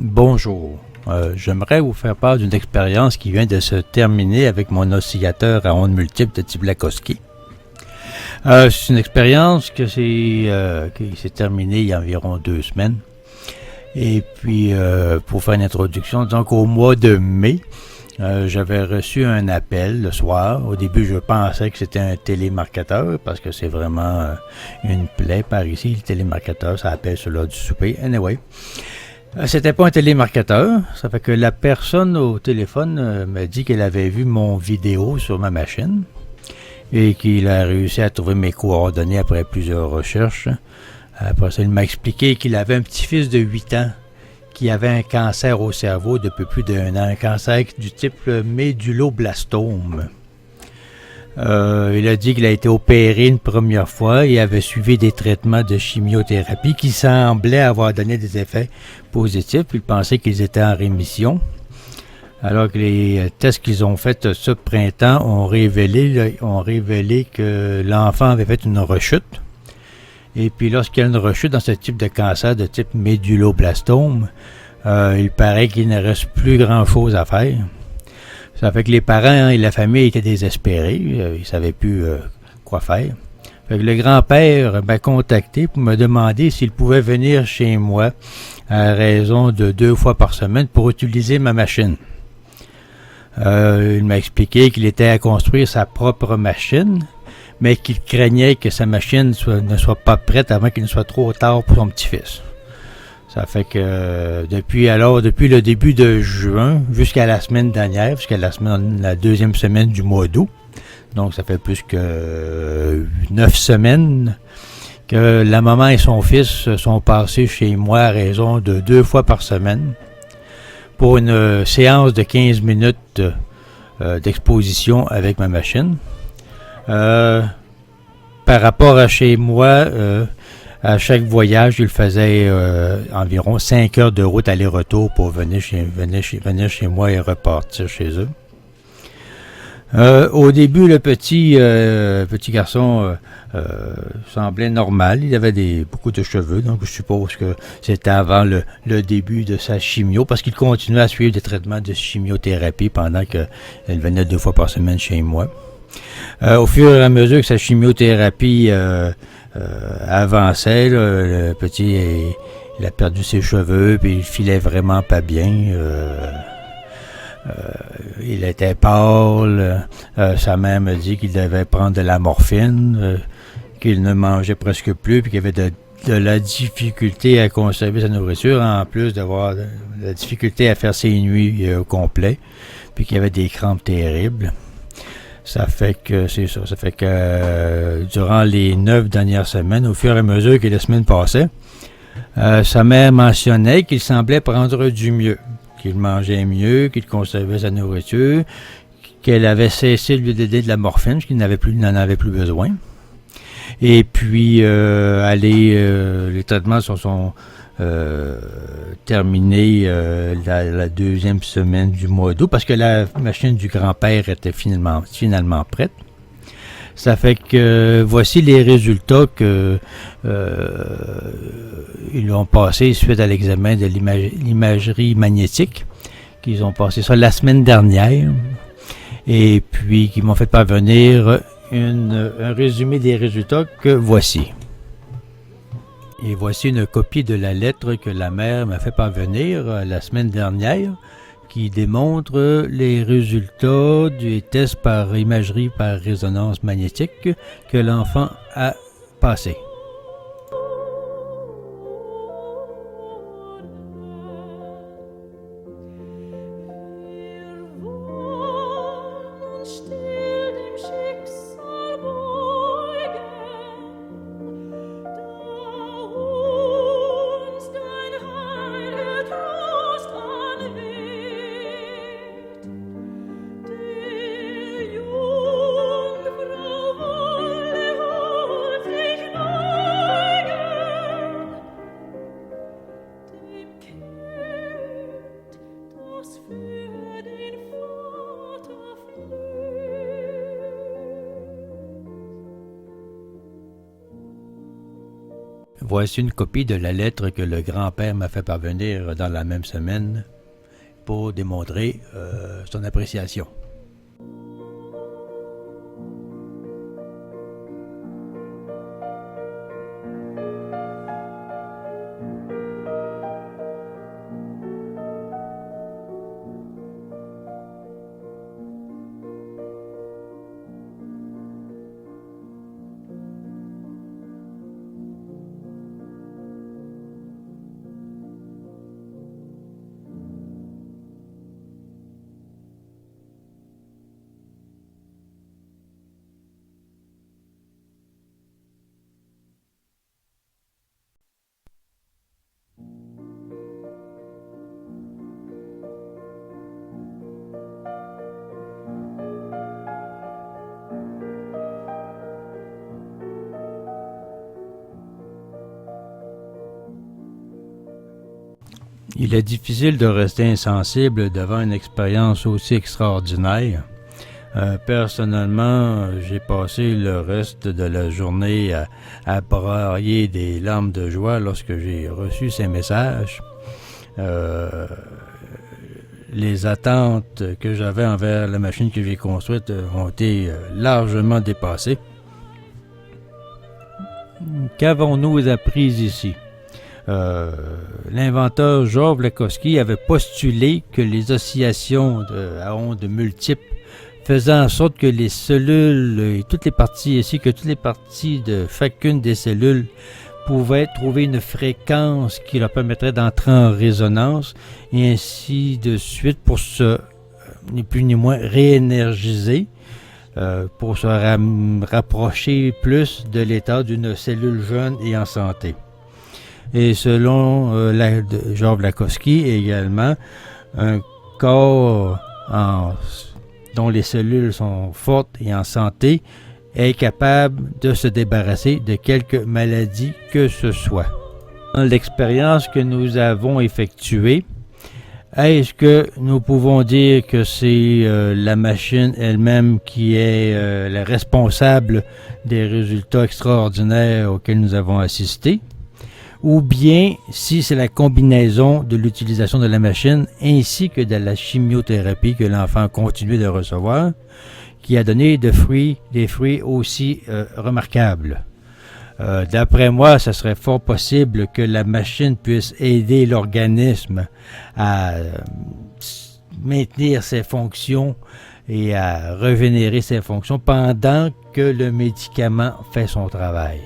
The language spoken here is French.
Bonjour. J'aimerais vous faire part d'une expérience qui vient de se terminer avec mon oscillateur à ondes multiples de type Lakowski. C'est une expérience qui s'est terminée il y a environ 2 semaines. Et puis, pour faire une introduction, donc au mois de mai, j'avais reçu un appel le soir. Au début, je pensais que c'était un télémarketeur parce que c'est vraiment une plaie par ici. Le télémarketeur, ça appelle sur l'heure du souper. Anyway. C'était pas un télémarketeur, ça fait que la personne au téléphone m'a dit qu'elle avait vu mon vidéo sur ma machine et qu'il a réussi à trouver mes coordonnées après plusieurs recherches. Après ça, il m'a expliqué qu'il avait un petit-fils de 8 ans qui avait un cancer au cerveau depuis plus d'1 an, un cancer du type méduloblastome. Il a dit qu'il a été opéré une première fois et avait suivi des traitements de chimiothérapie qui semblaient avoir donné des effets positifs. Il pensait qu'ils étaient en rémission. Alors que les tests qu'ils ont faits ce printemps ont révélé que l'enfant avait fait une rechute. Et puis lorsqu'il y a une rechute dans ce type de cancer de type méduloblastome, il paraît qu'il ne reste plus grand-chose à faire. Ça fait que les parents et la famille étaient désespérés. Ils ne savaient plus quoi faire. Fait que le grand-père m'a contacté pour me demander s'il pouvait venir chez moi à raison de 2 fois par semaine pour utiliser ma machine. Il m'a expliqué qu'il était à construire sa propre machine, mais qu'il craignait que sa machine ne soit pas prête avant qu'il ne soit trop tard pour son petit-fils. Ça fait que depuis le début de juin jusqu'à la semaine dernière, jusqu'à la deuxième semaine du mois d'août, donc ça fait plus que 9 semaines que la maman et son fils sont passés chez moi à raison de 2 fois par semaine pour une séance de 15 minutes d'exposition avec ma machine. Par rapport à chez moi, à chaque voyage, il faisait environ 5 heures de route aller-retour pour venir chez moi et repartir chez eux. Au début, le petit garçon semblait normal. Il avait beaucoup de cheveux, donc je suppose que c'était avant le début de sa chimio, parce qu'il continuait à suivre des traitements de chimiothérapie pendant qu'elle venait 2 fois par semaine chez moi. Au fur et à mesure que sa chimiothérapie avançait, le petit il a perdu ses cheveux, puis il filait vraiment pas bien. Il était pâle. Sa mère me dit qu'il devait prendre de la morphine, qu'il ne mangeait presque plus, puis qu'il avait de la difficulté à conserver sa nourriture, en plus d'avoir de la difficulté à faire ses nuits au complet, puis qu'il avait des crampes terribles. Ça fait que c'est ça. Ça fait que durant les 9 dernières semaines, au fur et à mesure que les semaines passaient, sa mère mentionnait qu'il semblait prendre du mieux, qu'il mangeait mieux, qu'il conservait sa nourriture, qu'elle avait cessé de lui donner de la morphine, parce qu'il n'en avait plus besoin. Et puis, les traitements sont terminés la deuxième semaine du mois d'août, parce que la machine du grand-père était finalement prête. Ça fait que voici les résultats que ils ont passé suite à l'examen de l'imagerie magnétique, qu'ils ont passé ça la semaine dernière, et puis qui m'ont fait parvenir un résumé des résultats que voici. Et voici une copie de la lettre que la mère m'a fait parvenir la semaine dernière, qui démontre les résultats des tests par imagerie par résonance magnétique que l'enfant a passé. Voici une copie de la lettre que le grand-père m'a fait parvenir dans la même semaine pour démontrer son appréciation. Il est difficile de rester insensible devant une expérience aussi extraordinaire. Personnellement, j'ai passé le reste de la journée à brailler des larmes de joie lorsque j'ai reçu ces messages. Les attentes que j'avais envers la machine que j'ai construite ont été largement dépassées. Qu'avons-nous appris ici? L'inventeur Georges Lakhovsky avait postulé que les oscillations à ondes multiples faisaient en sorte que les cellules et toutes les parties, ainsi que toutes les parties de chacune des cellules pouvaient trouver une fréquence qui leur permettrait d'entrer en résonance et ainsi de suite pour se, ni plus ni moins, réénergiser, pour se rapprocher plus de l'état d'une cellule jeune et en santé. Et selon Georges Lakhovsky également, un corps dont les cellules sont fortes et en santé est capable de se débarrasser de quelque maladie que ce soit. Dans l'expérience que nous avons effectuée, est-ce que nous pouvons dire que c'est la machine elle-même qui est la responsable des résultats extraordinaires auxquels nous avons assisté? Ou bien si c'est la combinaison de l'utilisation de la machine ainsi que de la chimiothérapie que l'enfant a continué de recevoir qui a donné des fruits aussi remarquables. D'après moi, ce serait fort possible que la machine puisse aider l'organisme à maintenir ses fonctions et à régénérer ses fonctions pendant que le médicament fait son travail.